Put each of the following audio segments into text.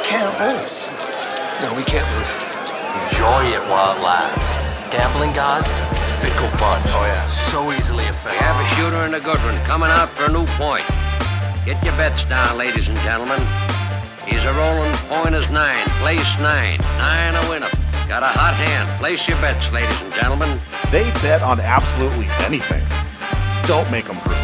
can't lose. No, we can't lose. Enjoy it while it lasts. Gambling gods, fickle bunch. Oh yeah, so easily We affected. have a shooter and a good one coming out for a new point. Get your bets down, ladies and gentlemen. He's a rolling point is 9, place 9. 9 a winner. Got a hot hand. Place your bets, ladies and gentlemen. They bet on absolutely anything. Don't make them prove.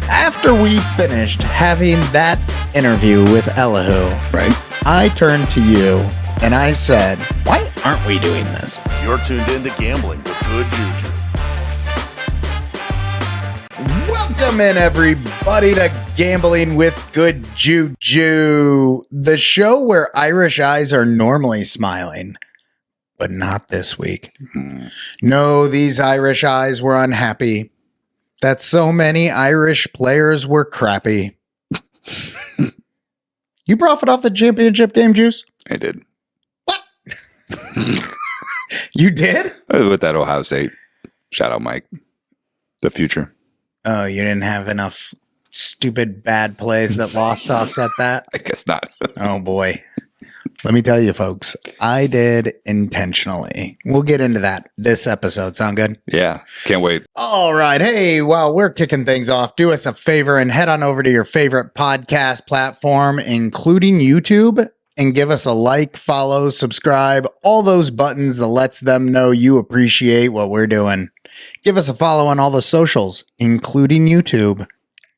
After we finished having that interview with Elihu, Right. I turned to you and I said, why aren't we doing this? You're tuned into Gambling with Good JuJu. Welcome in, everybody, to Gambling with Good JuJu, the show where Irish eyes are normally smiling, but not this week. No, these Irish eyes were unhappy that so many Irish players were crappy. You profit off the championship game, Juice? I did. You did? With that Ohio State. Shout out, Mike. The future. Oh, you didn't have enough stupid bad plays that lost to offset that? I guess not. Oh, boy. Let me tell you, folks, I did intentionally. We'll get into that this episode. Sound good? Yeah. Can't wait. All right. Hey, while we're kicking things off, do us a favor and head on over to your favorite podcast platform, including YouTube, and give us a like, follow, subscribe, all those buttons that lets them know you appreciate what we're doing. Give us a follow on all the socials, including YouTube,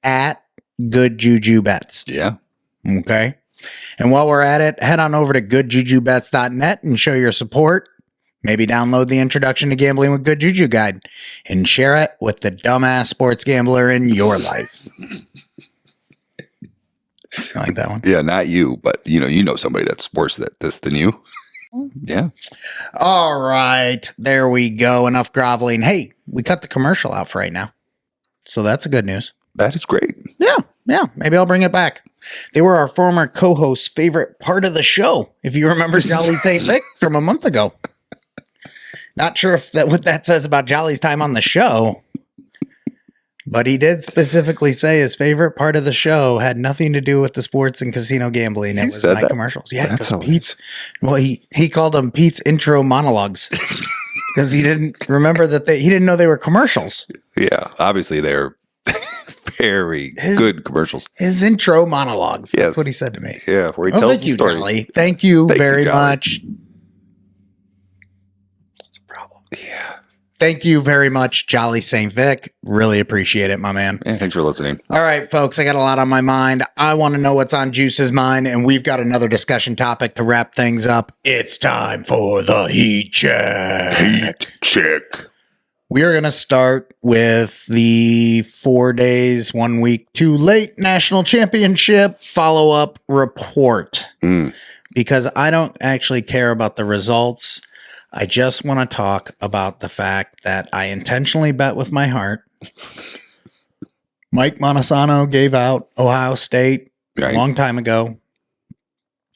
at Good JuJu Bets. Yeah. Okay. And while we're at it, head on over to goodjujubets.net and show your support. Maybe download the Introduction to Gambling with Good JuJu guide and share it with the dumbass sports gambler in your life. You like that one? Yeah, not you, but you know somebody that's worse at this than you. Yeah. All right. There we go. Enough groveling. Hey, we cut the commercial out for right now. So that's a good news. That is great. Yeah. Maybe I'll bring it back. They were our former co-host's favorite part of the show. If you remember Jolly St. Vic from a month ago. Not sure if what that says about Jolly's time on the show, but he did specifically say his favorite part of the show had nothing to do with the sports and casino gambling. It was said my that? commercials. Yeah, That's because Pete's. Well, he called them Pete's intro monologues because he didn't remember that he didn't know they were commercials. Yeah. Obviously, they're very good commercials. His intro monologues. That's Yes. what he said to me. Yeah. Where he Oh, tells thank the you, story. Jolly. Thank you Thank you, very Jolly. much. That's a problem. Yeah. Thank you very much, Jolly St. Vic. Really appreciate it, my man. Yeah. Thanks for listening. All right, folks, I got a lot on my mind. I want to know what's on Juice's mind, and we've got another discussion topic to wrap things up. It's time for the heat check. Check. We are going to start with the 4 days, 1 week too late national championship follow-up report. Because I don't actually care about the results. I just want to talk about the fact that I intentionally bet with my heart. Mike Montesano gave out Ohio State a long time ago.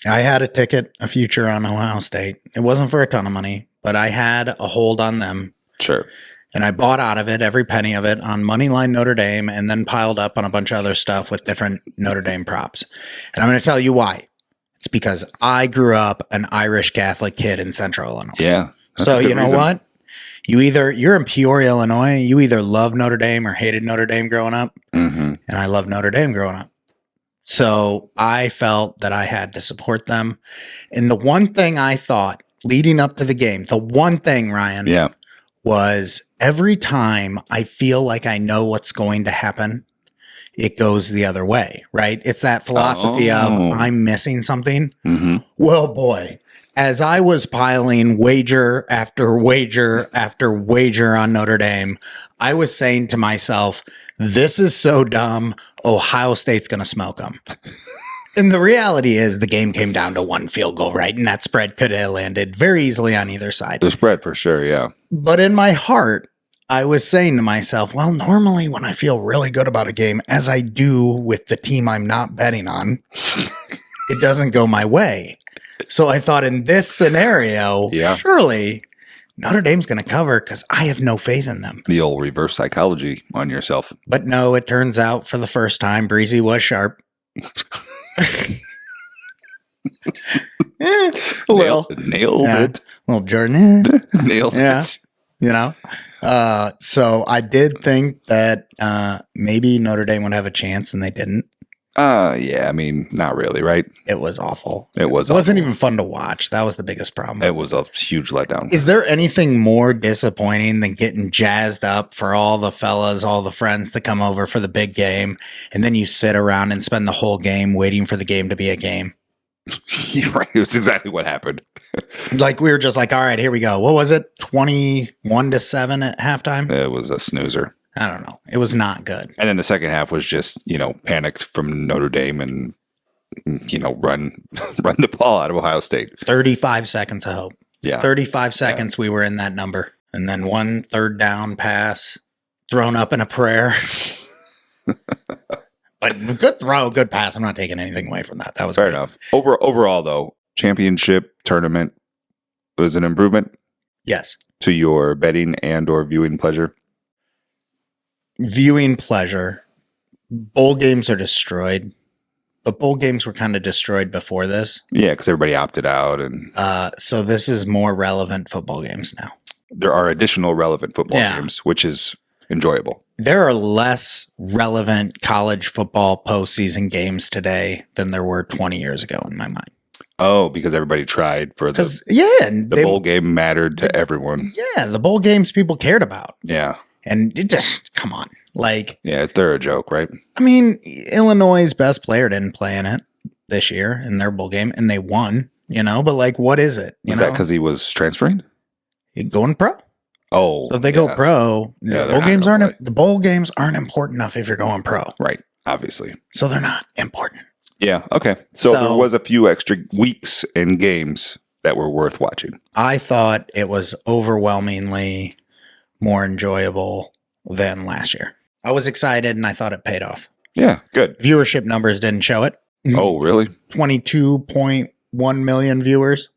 I had a ticket, a future on Ohio State. It wasn't for a ton of money, but I had a hold on them. Sure. And I bought out of it, every penny of it, on Moneyline Notre Dame, and then piled up on a bunch of other stuff with different Notre Dame props. And I'm going to tell you why. It's because I grew up an Irish Catholic kid in Central Illinois. Yeah. So you know what? You're in Peoria, Illinois. You either love Notre Dame or hated Notre Dame growing up. Mm-hmm. And I love Notre Dame growing up. So I felt that I had to support them. And the one thing I thought leading up to the game, the one thing, Ryan, Yeah. was every time I feel like I know what's going to happen, it goes the other way, right? It's that philosophy of I'm missing something. Mm-hmm. Well, boy, as I was piling wager after wager after wager on Notre Dame, I was saying to myself, this is so dumb. Ohio State's going to smoke them. And the reality is the game came down to one field goal, right? And that spread could have landed very easily on either side. The spread for sure. Yeah. But in my heart, I was saying to myself, well, normally when I feel really good about a game, as I do with the team I'm not betting on, it doesn't go my way. So I thought in this scenario, surely Notre Dame's going to cover because I have no faith in them. The old reverse psychology on yourself. But no, it turns out for the first time, Breezy was sharp. Nailed Yeah. it. Well, Jordan. Nailed Yeah. it. You know? So I did think that maybe Notre Dame would have a chance, and they didn't. Yeah, I mean, not really, right? It was awful. It was It wasn't awful. even fun to watch. That was the biggest problem. It was a huge letdown. Is there anything more disappointing than getting jazzed up for all the fellas, all the friends to come over for the big game, and then you sit around and spend the whole game waiting for the game to be a game? You're right. It's exactly what happened. Like we were just like, all right, here we go. What was it? 21-7 at halftime? It was a snoozer. I don't know. It was not good. And then the second half was just, panicked from Notre Dame and, run the ball out of Ohio State. 35 seconds of hope. Yeah. 35 seconds we were in that number. And then one third down pass thrown up in a prayer. But good throw, good pass. I'm not taking anything away from that. That was Fair great. enough. Overall, though, championship tournament was an improvement Yes. to your betting and or viewing pleasure. Viewing pleasure. Bowl games are destroyed. But bowl games were kind of destroyed before this. Yeah, because everybody opted out, and So this is more relevant football games now. there are additional relevant football Yeah. games, which is enjoyable. There are less relevant college football postseason games today than there were 20 years ago in my mind. Oh, because everybody tried for the Because, yeah. And bowl game mattered to everyone. Yeah, the bowl games people cared about. Yeah. And it just, come on. Like, Yeah, they're a joke, right? I mean, Illinois' best player didn't play in it this year in their bowl game, and they won, but like, what is it? Was that because he was transferring? Going pro. Oh. So if they go pro, Yeah, the they're not gonna play. the bowl games aren't important enough if you're going pro. Right, obviously. So they're not important. Yeah, okay. So there So- was a few extra weeks and games that were worth watching. I thought it was overwhelmingly more enjoyable than last year. I was excited and I thought it paid off. Yeah, good. Viewership numbers didn't show it. Oh, really? 22.1 million viewers.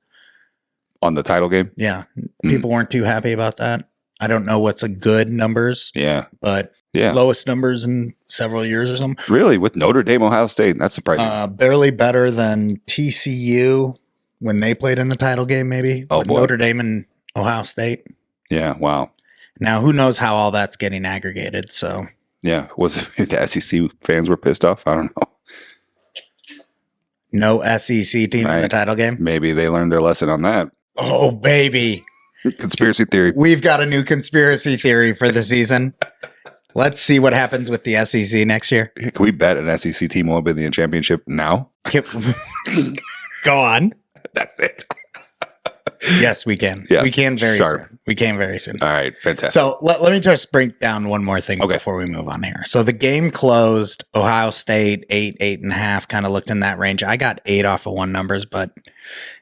On the title game? Yeah. People weren't too happy about that. I don't know what's a good numbers, Yeah. but Yeah. lowest numbers in several years or something. Really? With Notre Dame, Ohio State? That's surprising. Barely better than TCU when they played in the title game, maybe. Oh, With boy. Notre Dame and Ohio State. Yeah, wow. Now, who knows how all that's getting aggregated? So, Yeah. Was if the SEC fans were pissed off? I don't know. no SEC team in the Right. title game. Maybe they learned their lesson on that. Oh, baby. Conspiracy theory. We've got a new conspiracy theory for the season. Let's see what happens with the SEC next year. Can we bet an SEC team will be in the championship now? Go on. That's it. Yes, we can. Yes, We can very sharp. soon. We can very soon. All right, fantastic. So let me just break down one more thing Okay. before we move on here. So the game closed. Ohio State 8.5, kind of looked in that range. I got 8 off of one numbers, but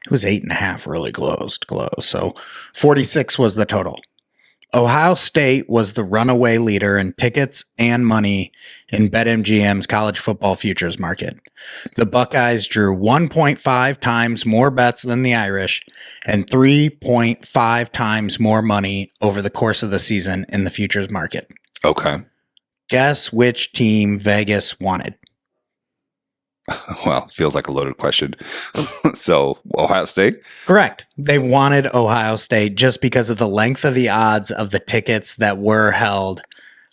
it was 8.5 really close. So 46 was the total. Ohio State was the runaway leader in tickets and money in BetMGM's college football futures market. The Buckeyes drew 1.5 times more bets than the Irish and 3.5 times more money over the course of the season in the futures market. Okay. Guess which team Vegas wanted? Well, feels like a loaded question. So, Ohio State? Correct. They wanted Ohio State just because of the length of the odds of the tickets that were held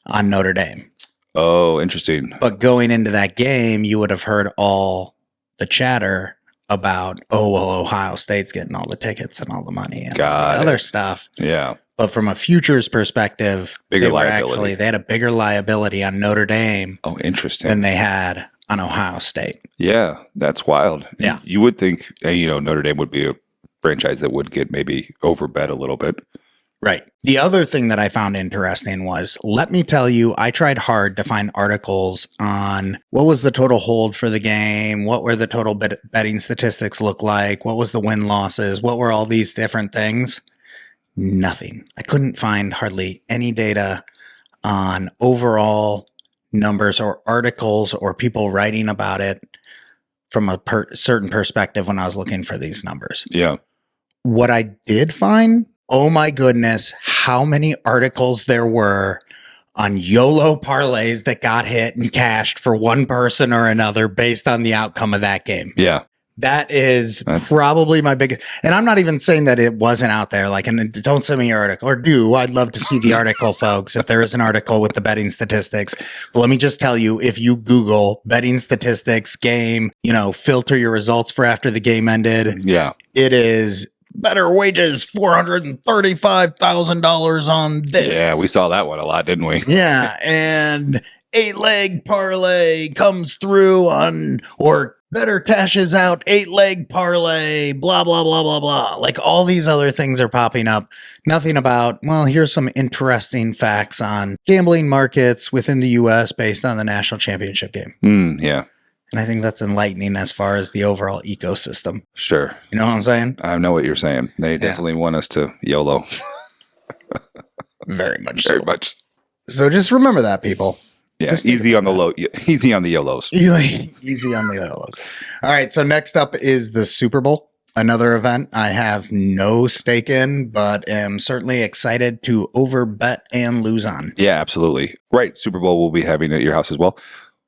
on Notre Dame. Oh, interesting. But going into that game, you would have heard all the chatter about, oh, well, Ohio State's getting all the tickets and all the money and all Got the it. other stuff. Yeah. But from a futures perspective, Bigger they were liability. they had a bigger liability on Notre Dame Oh, interesting. than they had on Ohio State. Yeah, that's wild. Yeah. You would think, Notre Dame would be a franchise that would get maybe overbet a little bit. Right. The other thing that I found interesting was, let me tell you, I tried hard to find articles on what was the total hold for the game, what were the total betting statistics look like, what was the win losses, what were all these different things. Nothing. I couldn't find hardly any data on overall numbers or articles or people writing about it from a certain perspective when I was looking for these numbers. Yeah. What I did find, oh my goodness, how many articles there were on YOLO parlays that got hit and cashed for one person or another based on the outcome of that game. Yeah. That is That's- probably my biggest, and I'm not even saying that it wasn't out there. Like, and don't send me your article, or do. I'd love to see the article, folks, if there is an article with the betting statistics. But let me just tell you, if you Google betting statistics game, filter your results for after the game ended, Yeah. it is better wages, $435,000 on this. Yeah, we saw that one a lot, didn't we? Yeah, and 8-leg parlay comes through on, or better cashes out 8-leg parlay, blah, blah, blah, blah, blah. Like all these other things are popping up. Nothing about, well, here's some interesting facts on gambling markets within the U.S. based on the national championship game. Yeah, And I think that's enlightening as far as the overall ecosystem. sure. You know what I'm saying? I know what you're saying. They definitely want us to YOLO. Very much Very so. much. So just remember that, people. Yeah, Just think easy on the about low. Easy on the YOLOs. Easy on the yellows. All right. So next up is the Super Bowl, another event I have no stake in, but am certainly excited to overbet and lose on. Yeah, absolutely. Right. Super Bowl will be having at your house as well.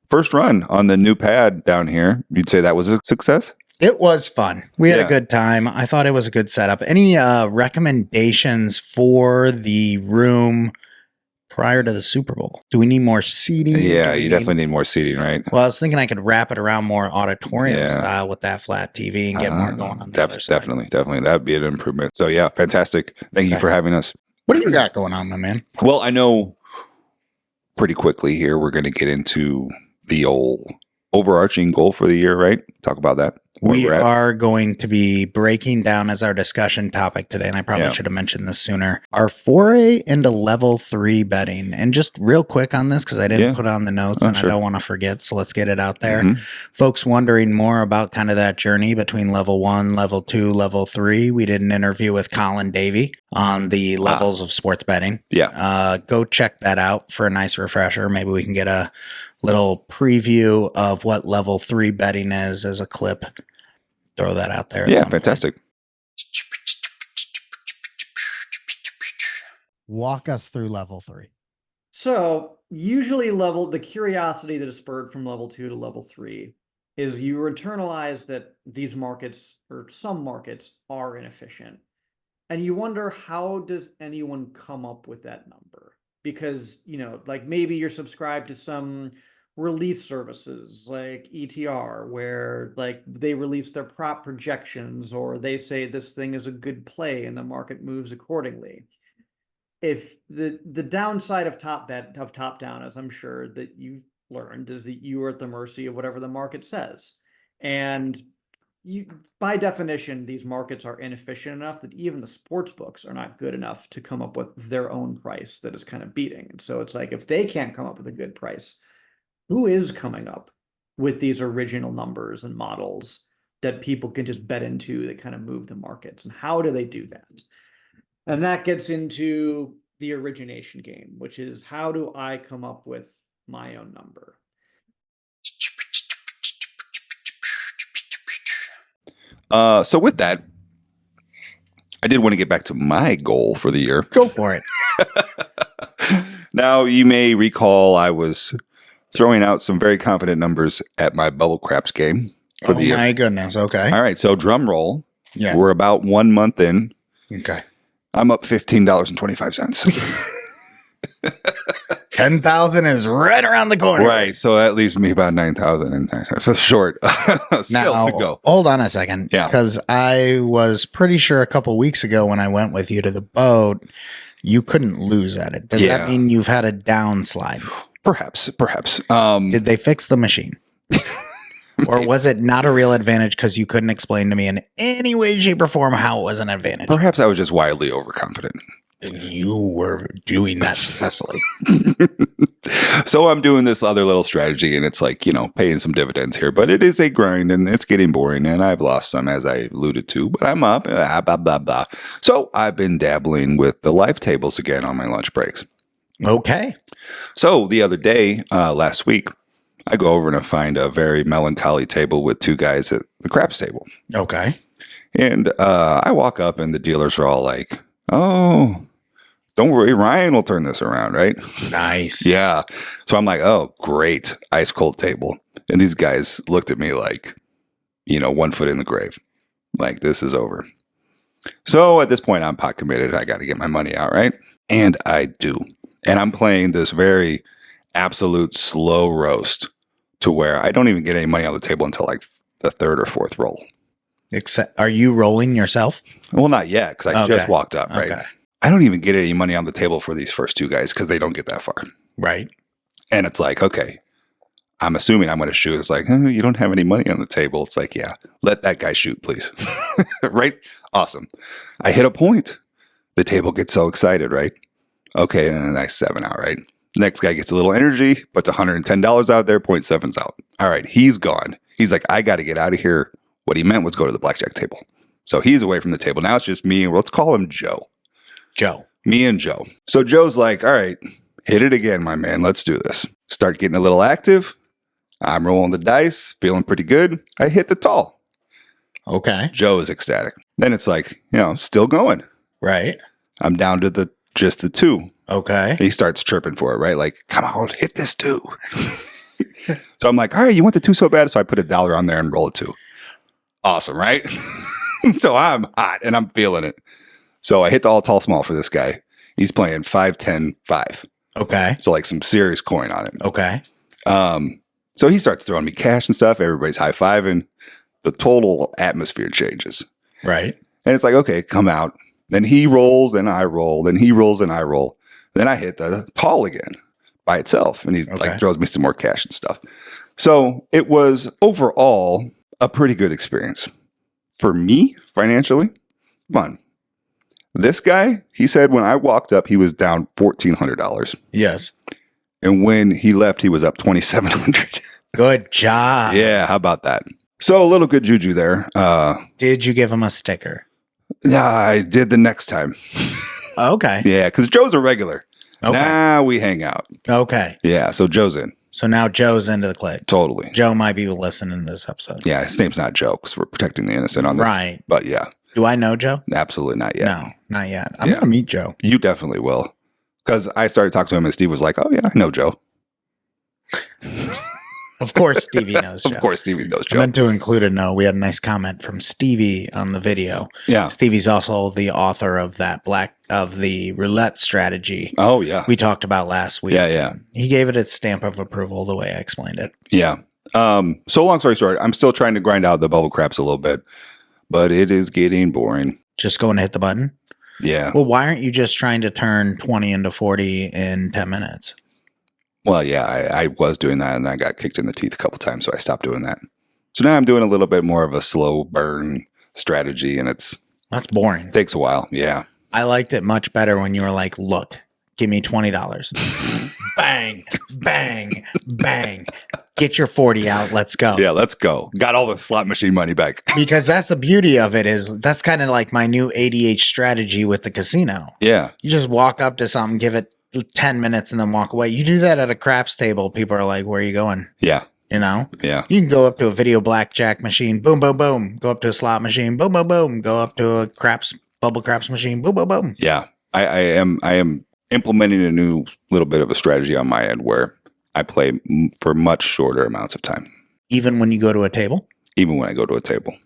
First run on the new pad down here. You'd say that was a success? It was fun. We had a Yeah. good time. I thought it was a good setup. Any recommendations for the room prior to the Super Bowl? Do we need more seating? Yeah, Do we you definitely need more seating, right? Well, I was thinking I could wrap it around more auditorium Yeah. style with that flat TV and get more going on the other side. Definitely. That'd be an improvement. So yeah, fantastic. Thank you Okay. for having us. What do you got going on, my man? Well, I know pretty quickly here we're going to get into the old overarching goal for the year, right? Talk about that. Where We we're at. are going to be breaking down as our discussion topic today, and I probably Yeah. should have mentioned this sooner, our foray into level 3 betting. And just real quick on this, because I didn't Yeah. put on the notes Oh, and sure. I don't want to forget, so let's get it out there. Mhm. Folks wondering more about kind of that journey between level 1, level 2, level 3. We did an interview with Colin Davey on the levels of sports betting. Yeah. Go check that out for a nice refresher. Maybe we can get a little preview of what level 3 betting is as a clip. Throw that out there. at Yeah, some point. fantastic. Walk us through level 3. So usually the curiosity that is spurred from level 2 to level 3 is you internalize that these markets or some markets are inefficient. And you wonder, how does anyone come up with that number? Because, like maybe you're subscribed to some release services like ETR, where like they release their prop projections, or they say this thing is a good play and the market moves accordingly. If the downside of top down, as I'm sure that you've learned, is that you are at the mercy of whatever the market says. And you, by definition, these markets are inefficient enough that even the sports books are not good enough to come up with their own price that is kind of beating. And so it's like, if they can't come up with a good price, who is coming up with these original numbers and models that people can just bet into that kind of move the markets? And how do they do that? And that gets into the origination game, which is, how do I come up with my own number? So with that, I did want to get back to my goal for the year. Go for it. Now, you may recall I was throwing out some very confident numbers at my bubble craps game for the year. My goodness. Okay. All right, so drum roll. Yeah. We're about 1 month in. Okay. I'm up $15.25. 10,000 is right around the corner. Right, so that leaves me about 9,000 and that's short. Still Now, to go. hold on a second. Yeah. Because I was pretty sure a couple weeks ago when I went with you to the boat, you couldn't lose at it. Does Yeah. that mean you've had a downslide? Perhaps. Did they fix the machine? Or was it not a real advantage because you couldn't explain to me in any way, shape, or form how it was an advantage? Perhaps I was just wildly overconfident. You were doing that successfully. So I'm doing this other little strategy, and it's like, paying some dividends here, but it is a grind and it's getting boring, and I've lost some, as I alluded to, but I'm up, blah, blah, blah. So I've been dabbling with the live tables again on my lunch breaks. Okay. So the other day, last week, I go over and I find a very melancholy table with two guys at the craps table. Okay. And I walk up and the dealers are all like, oh, don't worry, Ryan will turn this around, right? Nice. Yeah. So I'm like, oh, great, ice cold table. And these guys looked at me like, 1 foot in the grave. Like, this is over. So at this point, I'm pot committed. I got to get my money out, right? And I do. And I'm playing this very absolute slow roast to where I don't even get any money on the table until like the 3rd or 4th roll. Are you rolling yourself? Well, not yet, because I just walked up, right? Okay. I don't even get any money on the table for these first 2 guys because they don't get that far. Right. And it's like, okay, I'm assuming I'm going to shoot. It's like, you don't have any money on the table. It's like, yeah, let that guy shoot, please. Right? Awesome. I hit a point. The table gets so excited, right? Okay, and a nice 7 out, right? Next guy gets a little energy, puts $110 out there, 0.7's out. All right, he's gone. He's like, I got to get out of here. What he meant was go to the blackjack table. So he's away from the table. Now it's just me. Let's call him Joe. Me and Joe. So Joe's like, all right, hit it again, my man. Let's do this. Start getting a little active. I'm rolling the dice, feeling pretty good. I hit the tall. Okay. Joe is ecstatic. Then it's like, still going. Right. I'm down to just the 2. Okay. He starts chirping for it, right? Like, come on, hit this 2. So I'm like, all right, you want the 2 so bad? So I put $1 on there and roll a 2. Awesome, right? So I'm hot and I'm feeling it. So I hit the all tall small for this guy. He's playing 5, 10, 5. Okay. So like some serious coin on it. Okay. So he starts throwing me cash and stuff. Everybody's high-fiving. The total atmosphere changes. Right. And it's like, okay, come out. Then he rolls and I roll. Then he rolls and I roll. Then I hit the tall again by itself. And he like throws me some more cash and stuff. So it was overall a pretty good experience. For me, financially, fun. This guy, he said when I walked up, he was down $1,400. Yes. And when he left, he was up $2,700. Good job. Yeah, how about that? So a little good juju there. Did you give him a sticker? Yeah, I did the next time. Okay. Yeah, because Joe's a regular. Okay. Now we hang out. Okay. Yeah, so Joe's in. So now Joe's into the clique. Totally. Joe might be listening to this episode. Yeah, his name's not Joe because we're protecting the innocent on this. Right. But yeah. Do I know Joe? Absolutely not yet. No, not yet. I'm going to meet Joe. You definitely will. Because I started talking to him and Steve was like, oh yeah, I know Joe. Of course Stevie knows Joe. Of course Stevie knows Joe. I meant to include a no. We had a nice comment from Stevie on the video. Yeah. Stevie's also the author of the roulette strategy. Oh yeah. We talked about last week. Yeah. He gave it its stamp of approval the way I explained it. Yeah. So long story short, I'm still trying to grind out the bubble craps a little bit, but it is getting boring. Just going to hit the button? Yeah. Well, why aren't you just trying to turn 20 into 40 in 10 minutes? Well, yeah, I was doing that and I got kicked in the teeth a couple times, so I stopped doing that. So now I'm doing a little bit more of a slow burn strategy, and that's boring. It takes a while. Yeah. I liked it much better when you were like, look, give me $20. Bang, bang, bang. Get your 40 out. Let's go. Yeah, let's go. Got all the slot machine money back. Because that's the beauty of it is that's kind of like my new ADH strategy with the casino. Yeah. You just walk up to something, give it 10 minutes and then walk away. You do that at a craps table. People are like, where are you going? Yeah. You know? Yeah. You can go up to a video blackjack machine. Boom, boom, boom. Go up to a slot machine. Boom, boom, boom. Go up to a bubble craps machine. Boom, boom, boom. Yeah. I am implementing a new little bit of a strategy on my end where I play for much shorter amounts of time. Even when you go to a table? Even when I go to a table.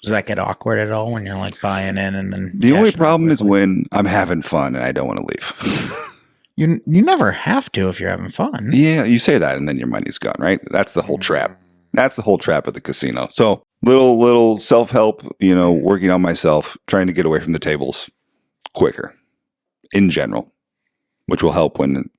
Does that get awkward at all when you're like buying in and then... The only problem is when I'm having fun and I don't want to leave. You never have to if you're having fun. Yeah, you say that and then your money's gone, right? That's the whole trap. That's the whole trap of the casino. So little self-help, working on myself, trying to get away from the tables quicker in general, which will help when,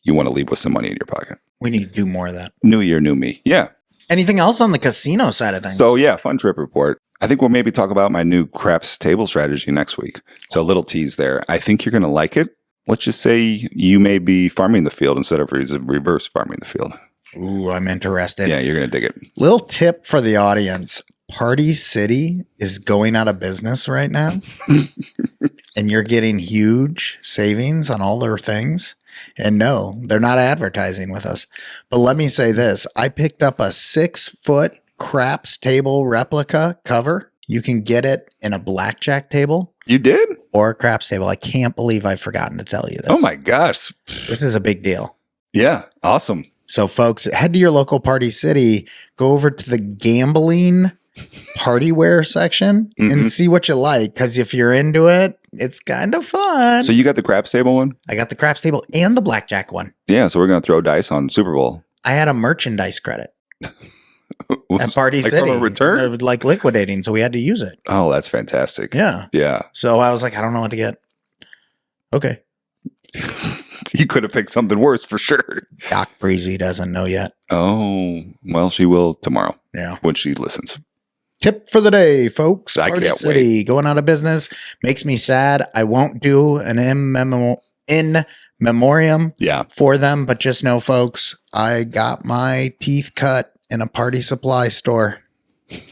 you want to leave with some money in your pocket. We need to do more of that. New year, new me. Yeah. Anything else on the casino side of things? So yeah, fun trip report. I think we'll maybe talk about my new craps table strategy next week. So a little tease there. I think you're going to like it. Let's just say you may be farming the field instead of reverse farming the field. Ooh, I'm interested. Yeah, you're going to dig it. Little tip for the audience. Party City is going out of business right now. And you're getting huge savings on all their things. And no, they're not advertising with us. But let me say this. I picked up a 6-foot craps table replica cover. You can get it in a blackjack table. You did? Or a craps table. I can't believe I've forgotten to tell you this. Oh my gosh. This is a big deal. Yeah. Awesome. So folks, head to your local Party City, go over to the gambling party wear section and see what you like. Because if you're into it, it's kind of fun. So you got the craps table one? I got the craps table and the blackjack one. Yeah, so we're going to throw dice on Super Bowl. I had a merchandise credit at Party Like City. from a return? They were, like liquidating, so we had to use it. Oh, that's fantastic. Yeah. Yeah. So I was like, I don't know what to get. Okay. You could have picked something worse for sure. Doc Breezy doesn't know yet. Oh, well, she will tomorrow. Yeah. When she listens. Tip for the day, folks. I Party can't City going out of business makes me sad. I won't do an in memoriam Yeah. for them, but just know, folks, I got my teeth cut in a party supply store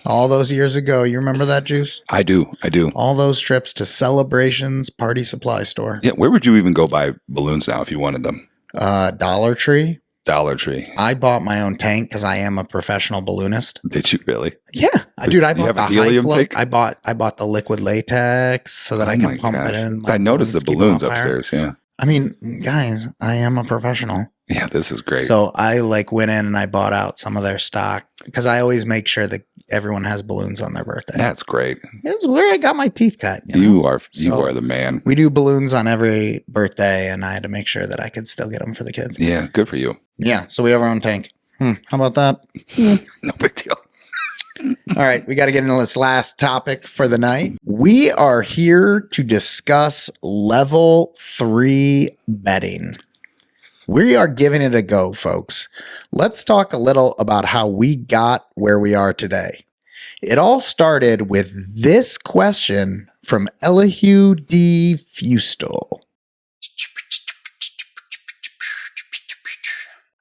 all those years ago. You remember that, Juice? I do. All those trips to Celebrations Party Supply Store. Yeah. Where would you even go buy balloons now if you wanted them? Dollar Tree. Dollar Tree. I bought my own tank because I am a professional balloonist. Did you really? Yeah, dude, I You bought have the a high helium flow. tank? I bought the liquid latex so that I Oh my can pump gosh. it in. I noticed the keep them balloons up higher. upstairs. Yeah. I mean, guys, I am a professional. Yeah, this is great. So I went in and I bought out some of their stock because I always make sure that everyone has balloons on their birthday. That's great. It's where I got my teeth cut. You know? You So- are the man. We do balloons on every birthday, and I had to make sure that I could still get them for the kids. Yeah, good for you. Yeah, so we have our own tank. How about that? No big deal. All right, we got to get into this last topic for the night. We are here to discuss level 3 betting. We are giving it a go, folks. Let's talk a little about how we got where we are today. It all started with this question from Elihu D. Fustel.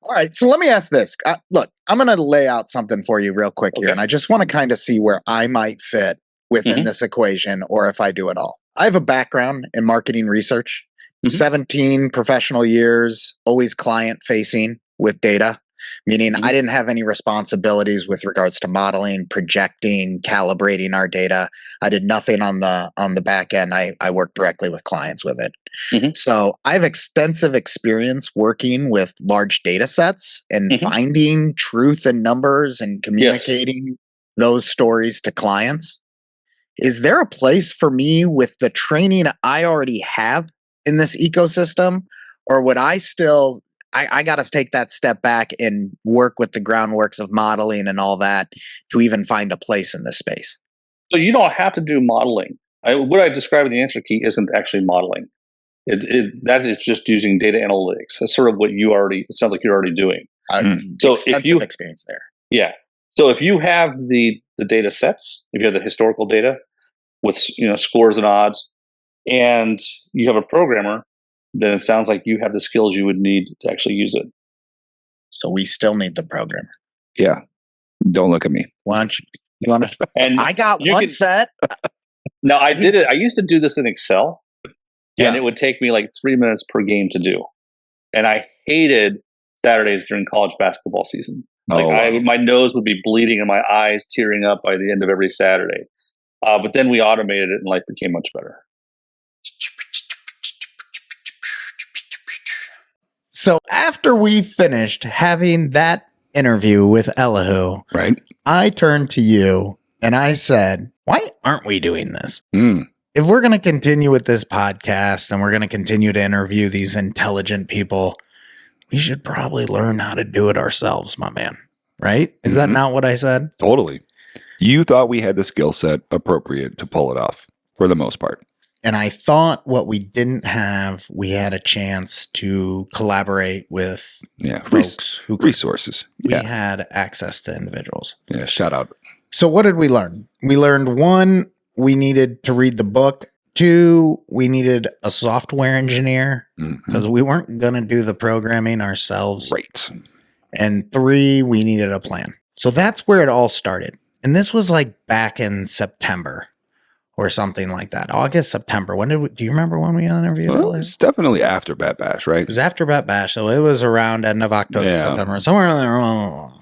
All right, so let me ask this. Look, I'm going to lay out something for you real quick here, and I just want to kind of see where I might fit within this equation or if I do it all. I have a background in marketing research, 17 professional years, always client-facing with data, meaning I didn't have any responsibilities with regards to modeling, projecting, calibrating our data. I did nothing on the back end. I worked directly with clients with it. So I have extensive experience working with large data sets and finding truth in numbers and communicating those stories to clients. Is there a place for me with the training I already have in this ecosystem, or would I still I got to take that step back and work with the groundworks of modeling and all that to even find a place in this space? So you don't have to do modeling. What I describe in the answer key isn't actually modeling. That is just using data analytics. That's sort of what it sounds like you're already doing. So if you experience there. Yeah. So if you have the data sets, if you have the historical data with scores and odds, and you have a programmer, then it sounds like you have the skills you would need to actually use it. So we still need the programmer. Yeah. Don't look at me. Why don't you want to? And I got one set. No, I did it. I used to do this in Excel, and it would take me like 3 minutes per game to do. And I hated Saturdays during college basketball season. My nose would be bleeding and my eyes tearing up by the end of every Saturday. But then we automated it, and life became much better. So after we finished having that interview with Elihu, right, I turned to you and I said, why aren't we doing this? If we're going to continue with this podcast and we're going to continue to interview these intelligent people, we should probably learn how to do it ourselves, my man. Right? Is that not what I said? Totally. You thought we had the skill set appropriate to pull it off for the most part. And I thought what we didn't have, we had a chance to collaborate with folks who resources. We had access to individuals. Yeah, shout out. So what did we learn? We learned 1, we needed to read the book. 2, we needed a software engineer because we weren't going to do the programming ourselves. Right. And 3, we needed a plan. So that's where it all started. And this was like back in September. Or something like that. August, September. Do you remember when we interviewed? Well, it's definitely after Bat Bash, right? It was after Bat Bash, so it was around end of October, September, somewhere in there.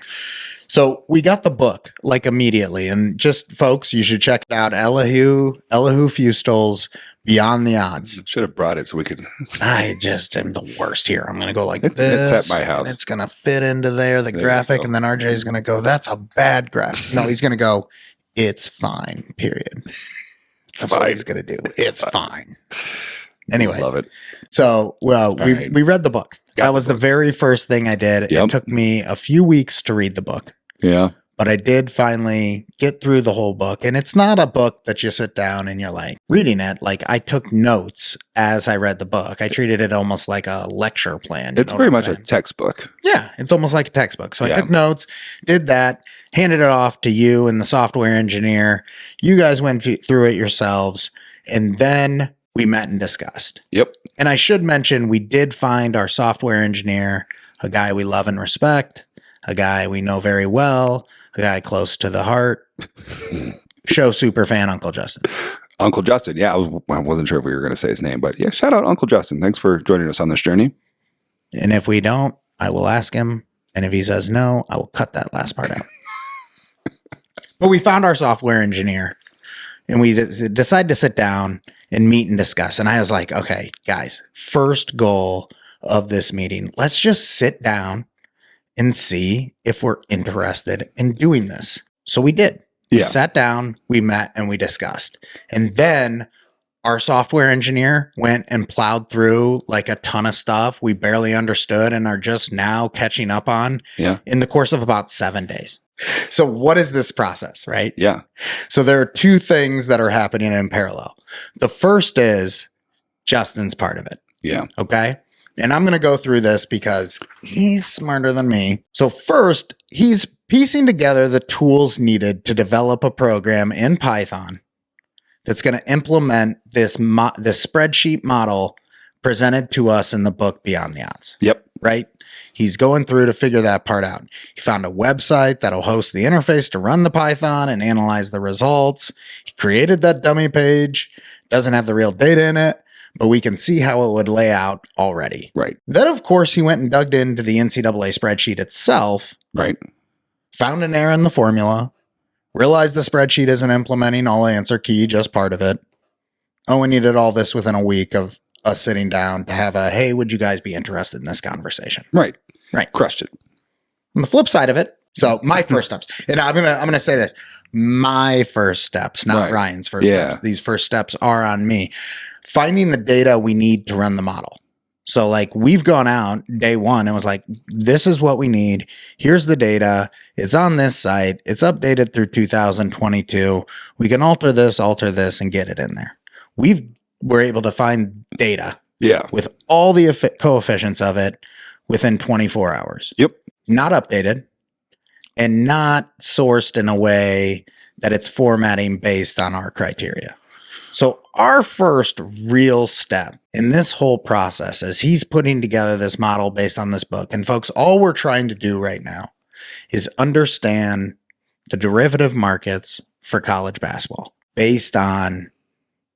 So we got the book immediately, and just folks, you should check it out. Elihu Fustel's Beyond the Odds. Should have brought it so we could. I just am the worst here. I'm going to go like It's this. at my house. And it's going to fit into there, the There graphic. you go. And then RJ is going to go, that's a bad graphic. No, he's going to go, it's fine, period. That's what he's going to do. It's fine. Anyway. Love it. So, well, we read the book. That was the very first thing I did. Yep. It took me a few weeks to read the book. Yeah. But I did finally get through the whole book. And it's not a book that you sit down and you're like reading it. Like I took notes as I read the book. I treated it almost like a lecture plan. It's pretty much a textbook. Yeah, it's almost like a textbook. So Yeah. I took notes, did that, handed it off to you and the software engineer. You guys went through it yourselves. And then we met and discussed. Yep. And I should mention, we did find our software engineer, a guy we love and respect, a guy we know very well, a guy close to the heart, show super fan, Uncle Justin. Uncle Justin. Yeah, I wasn't sure if we were going to say his name, but yeah, shout out Uncle Justin. Thanks for joining us on this journey. And if we don't, I will ask him. And if he says no, I will cut that last part out. But we found our software engineer and we decided to sit down and meet and discuss. And I was like, okay, guys, first goal of this meeting, let's just sit down and see if we're interested in doing this. So we did. Yeah. We sat down, we met, and we discussed. And then our software engineer went and plowed through like a ton of stuff we barely understood and are just now catching up on in the course of about 7 days. So what is this process, right? Yeah. So there are two things that are happening in parallel. The first is Justin's part of it. Yeah. Okay. And I'm going to go through this because he's smarter than me. So first, he's piecing together the tools needed to develop a program in Python that's going to implement this spreadsheet model presented to us in the book Beyond the Odds. Yep. Right? He's going through to figure that part out. He found a website that'll host the interface to run the Python and analyze the results. He created that dummy page. Doesn't have the real data in it, but we can see how it would lay out already. Right. Then, of course, he went and dug into the NCAA spreadsheet itself. Right. Found an error in the formula. Realized the spreadsheet isn't implementing all answer key, just part of it. Oh, we needed all this within a week of us sitting down to have a, hey, would you guys be interested in this conversation? Right. Right. Crushed it. On the flip side of it, so my first steps, and I'm gonna say this, my first steps, not Ryan's first steps. These first steps are on me. Finding the data we need to run the model. So like we've gone out day one and was like, this is what we need. Here's the data. It's on this site. It's updated through 2022. We can alter this, and get it in there. We're able to find data with all the coefficients of it within 24 hours. Yep. Not updated and not sourced in a way that it's formatting based on our criteria. So our first real step in this whole process is he's putting together this model based on this book. And folks, all we're trying to do right now is understand the derivative markets for college basketball based on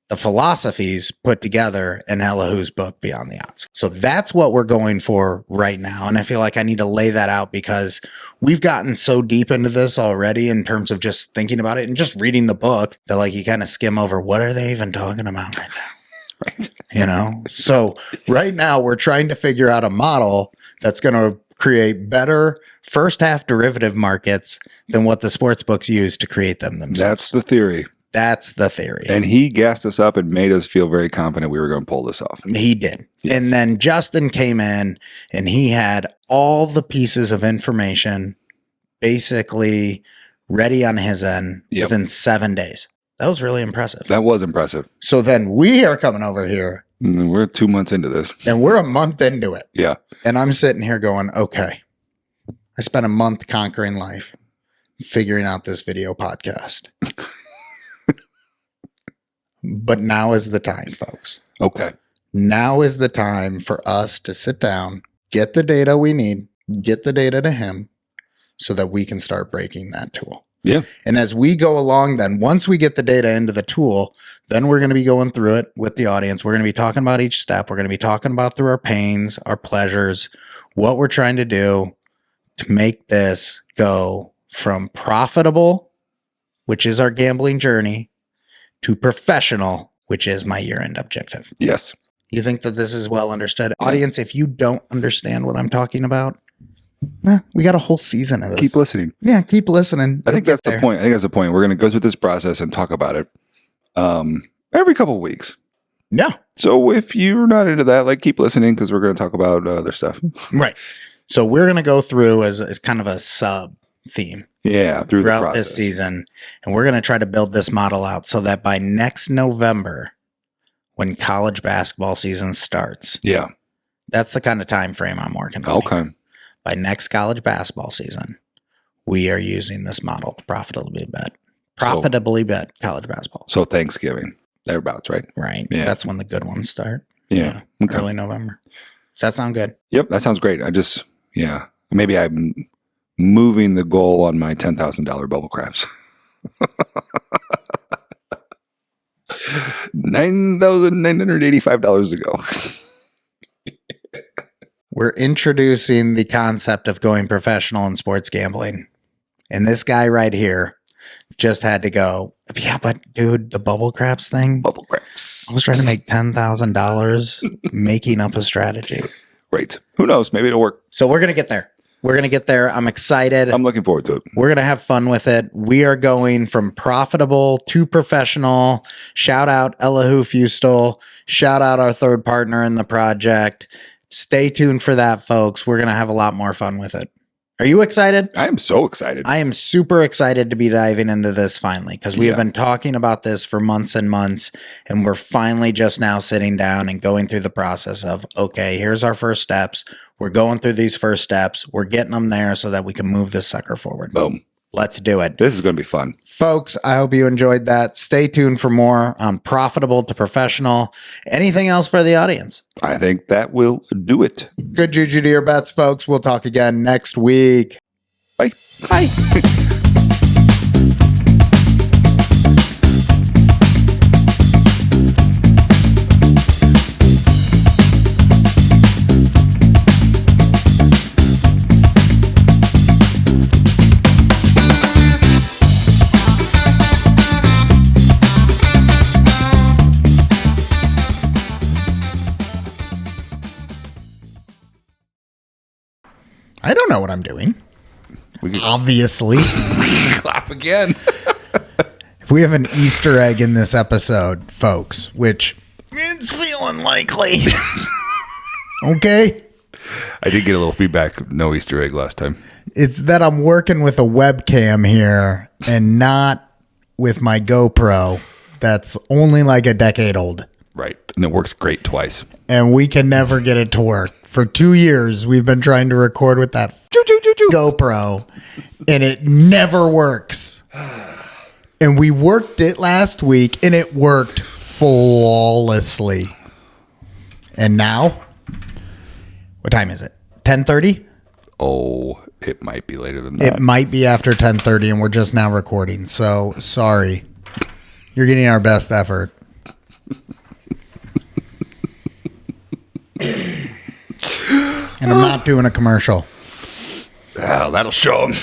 the philosophies put together in Elihu's book, Beyond the Odds. So that's what we're going for right now. And I feel like I need to lay that out because we've gotten so deep into this already in terms of just thinking about it and just reading the book that like you kind of skim over, what are they even talking about right now? Right. You know? So right now we're trying to figure out a model that's going to create better first half derivative markets than what the sports books use to create them themselves. That's the theory. That's the theory. And he gassed us up and made us feel very confident we were going to pull this off. He did. Yes. And then Justin came in and he had all the pieces of information basically ready on his end within 7 days. That was really impressive. That was impressive. So then we are coming over here. We're 2 months into this. And we're a month into it. Yeah. And I'm sitting here going, okay, I spent a month conquering life, figuring out this video podcast. But now is the time, folks. Okay. Now is the time for us to sit down, get the data we need, get the data to him so that we can start breaking that tool. Yeah. And as we go along, then once we get the data into the tool, then we're going to be going through it with the audience. We're going to be talking about each step. We're going to be talking about through our pains, our pleasures, what we're trying to do to make this go from profitable, which is our gambling journey, to professional, which is my year-end objective. Yes. You think that this is well understood? Audience, if you don't understand what I'm talking about, we got a whole season of this. Keep listening. Yeah, keep listening. I think that's the point. I think that's the point. We're going to go through this process and talk about it every couple of weeks. Yeah. So if you're not into that, like, keep listening because we're going to talk about other stuff. Right. So we're going to go through as kind of a sub theme. Yeah, throughout this season, and we're going to try to build this model out so that by next November, when college basketball season starts, that's the kind of time frame I'm working on. Okay. By next college basketball season, we are using this model to profitably bet college basketball. So Thanksgiving, thereabouts, right? Right. Yeah. That's when the good ones start. Yeah. Okay. Early November. Does that sound good? Yep, that sounds great. Maybe I'm moving the goal on my $10,000 bubble craps. $9,985 to go. We're introducing the concept of going professional in sports gambling. And this guy right here just had to go, yeah, but dude, the bubble craps thing. Bubble craps. I was trying to make $10,000 making up a strategy. Right. Who knows? Maybe it'll work. So we're going to get there. We're going to get there. I'm excited. I'm looking forward to it. We're going to have fun with it. We are going from profitable to professional. Shout out Elihu Fustel. Shout out our third partner in the project. Stay tuned for that, folks. We're going to have a lot more fun with it. Are you excited? I am so excited. I am super excited to be diving into this finally because we have been talking about this for months and months, and we're finally just now sitting down and going through the process of, okay, here's our first steps. We're going through these first steps. We're getting them there so that we can move this sucker forward. Boom. Let's do it. This is going to be fun. Folks, I hope you enjoyed that. Stay tuned for more on profitable to professional. Anything else for the audience? I think that will do it. Good juju to your bets, folks. We'll talk again next week. Bye. Bye. I don't know what I'm doing. Obviously. Clap again. If we have an Easter egg in this episode, folks, which it's feeling likely. Okay? I did get a little feedback. No Easter egg last time. It's that I'm working with a webcam here and not with my GoPro that's only like a decade old. Right. And it works great twice. And we can never get it to work. For 2 years, we've been trying to record with that GoPro, and it never works. And we worked it last week, and it worked flawlessly. And now, what time is it? 10:30? Oh, it might be later than that. It might be after 10:30, and we're just now recording. So, sorry. You're getting our best effort. And I'm not doing a commercial. That'll show them.